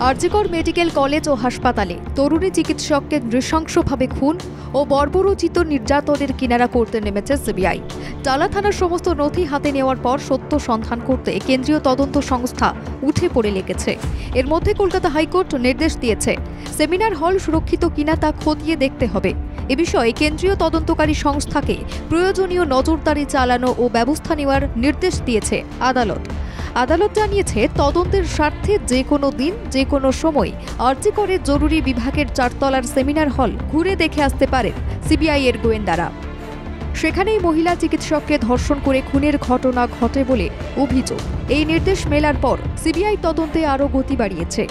RG Kar medical college ও হাসপাতালে তরুণী চিকিৎসককে নৃশংসভাবে খুন ও বর্বরোচিত নির্যাতনের কিনারা করতে নেমেছে সিবিআই। টালা থানার সমস্ত নথি হাতে নেওয়ার পর সত্য সন্ধান করতে কেন্দ্রীয় তদন্ত সংস্থা উঠে পড়ে লেগেছে। এর মধ্যে কলকাতা হাইকোর্ট নির্দেশ দিয়েছে, সেমিনার হল সুরক্ষিত কিনা তা খতিয়ে দেখতে হবে। এ বিষয়ে কেন্দ্রীয় তদন্তকারী সংস্থাকে প্রয়োজনীয় নজরদারি চালানো ও ব্যবস্থা নেওয়ার নির্দেশ দিয়েছে আদালত। আদালত জানিয়েছে, তদন্তের স্বার্থে যে কোনো দিন যে কোনো সময় আরজিকরের জরুরি বিভাগের 4 তলার সেমিনার হল ঘুরে দেখে আসতে পারেন সিবিআই এর গোয়েন্দারা। সেখানেই মহিলা চিকিৎসককে ধর্ষণ করে খুনের ঘটনা ঘটে বলে অভিযোগ। এই নির্দেশ মেলার পর সিবিআই তদন্তে আরও গতি বাড়িয়েছে।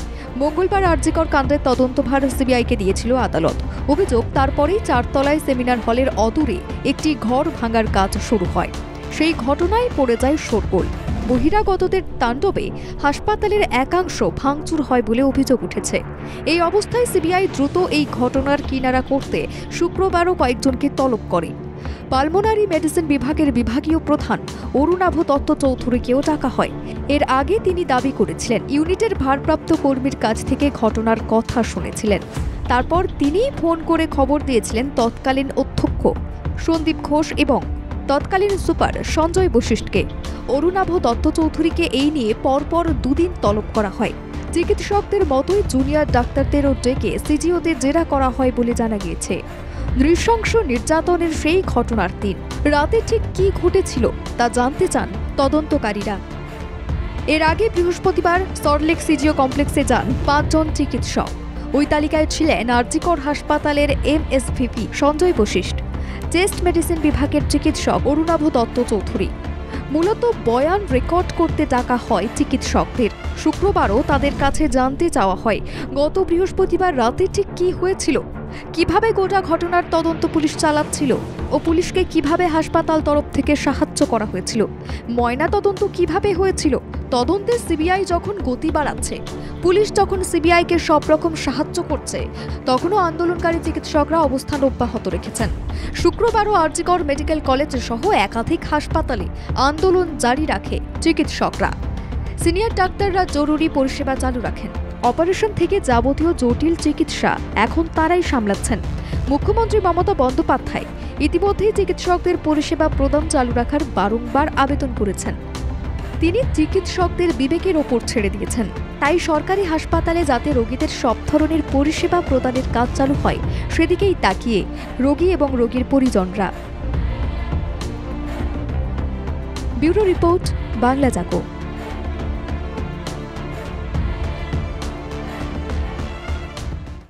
মঙ্গলবার আরজিকর কাণ্ডের তদন্তভার সিবিআইকে দিয়েছিল আদালত। অভিযোগ, তারপরেই 4 তলায় সেমিনার হলের অদূরে একটি ঘর ভাঙার কাজ শুরু হয়। সেই ঘটনায় পড়ে যায় শোরগোল। বহিরাগতদের তাণ্ডবে হাসপাতালের একাংশ ভাঙচুর হয় বলে অভিযোগ উঠেছে। এই অবস্থায় সিবিআই দ্রুত এই ঘটনার কিনারা করতে শুক্রবারও কয়েকজনকে তলব করে। পালমোনারি মেডিসিন বিভাগের বিভাগীয় প্রধান অরুণাভ দত্ত চৌধুরীকেও ডাকা হয়। এর আগে তিনি দাবি করেছিলেন, ইউনিটের ভারপ্রাপ্ত কর্মীর কাছ থেকে ঘটনার কথা শুনেছিলেন। তারপর তিনিই ফোন করে খবর দিয়েছিলেন তৎকালীন অধ্যক্ষ সন্দীপ ঘোষ এবং তৎকালীন সুপার সঞ্জয় বশিষ্ঠকে। অরুণাভ দত্ত চৌধুরীকে এই নিয়ে পরপর 2 দিন তলব করা হয়। চিকিৎসকদের মতোই জুনিয়র ডাক্তারদেরও ডেকে সিজিওদের জেরা করা হয় বলে জানা গিয়েছে। নৃশংস নির্যাতনের সেই ঘটনার দিন রাতে ঠিক কি ঘটেছিল তা জানতে চান তদন্তকারীরা। এর আগে বৃহস্পতিবার সল্টলেক সিজিও কমপ্লেক্সে যান 5 জন চিকিৎসক। ওই তালিকায় ছিলেন আরজিকর হাসপাতালের MSVP Sanjay Vashishtha, chest medicine বিভাগের চিকিৎসক অরুণাভ দত্ত চৌধুরী। মূলত বয়ান রেকর্ড করতে ডাকা হয় চিকিৎসকদের। শুক্রবারও তাদের কাছে জানতে চাওয়া হয়, গত বৃহস্পতিবার রাতে ঠিক কি হয়েছিল, কিভাবে গোটা ঘটনার তদন্ত পুলিশ চালাচ্ছিল ও পুলিশকে কিভাবে হাসপাতাল তরফ থেকে সাহায্য করা হয়েছিল, ময়না তদন্ত কিভাবে হয়েছিল। তদন্তে সিবিআই যখন গতি বাড়াচ্ছে, পুলিশ যখন সিবিআইকে সব রকম সাহায্য করছে, তখনও আন্দোলনকারী চিকিৎসকরা অবস্থান অব্যাহত রেখেছেন। শুক্রবারও আরজিকর মেডিকেল কলেজ সহ একাধিক হাসপাতালে আন্দোলন জারি রাখে চিকিৎসকরা। সিনিয়র ডাক্তাররা জরুরি পরিষেবা চালু রাখেন। অপারেশন থেকে যাবতীয় জটিল চিকিৎসা এখন তারাই সামলাচ্ছেন। মুখ্যমন্ত্রী মমতা বন্দ্যোপাধ্যায় ইতিমধ্যেই চিকিৎসকদের পরিষেবা প্রদান চালু রাখার বারংবার আবেদন করেছেন। তিনি চিকিৎসকদের বিবেকের ওপর ছেড়ে দিয়েছেন। তাই সরকারি হাসপাতালে যাতে রোগীদের সব ধরনের পরিষেবা প্রদানের কাজ চালু হয়, সেদিকেই তাকিয়ে রোগী এবং রোগীর পরিজনরা। ব্যুরো রিপোর্ট, বাংলা জাগো।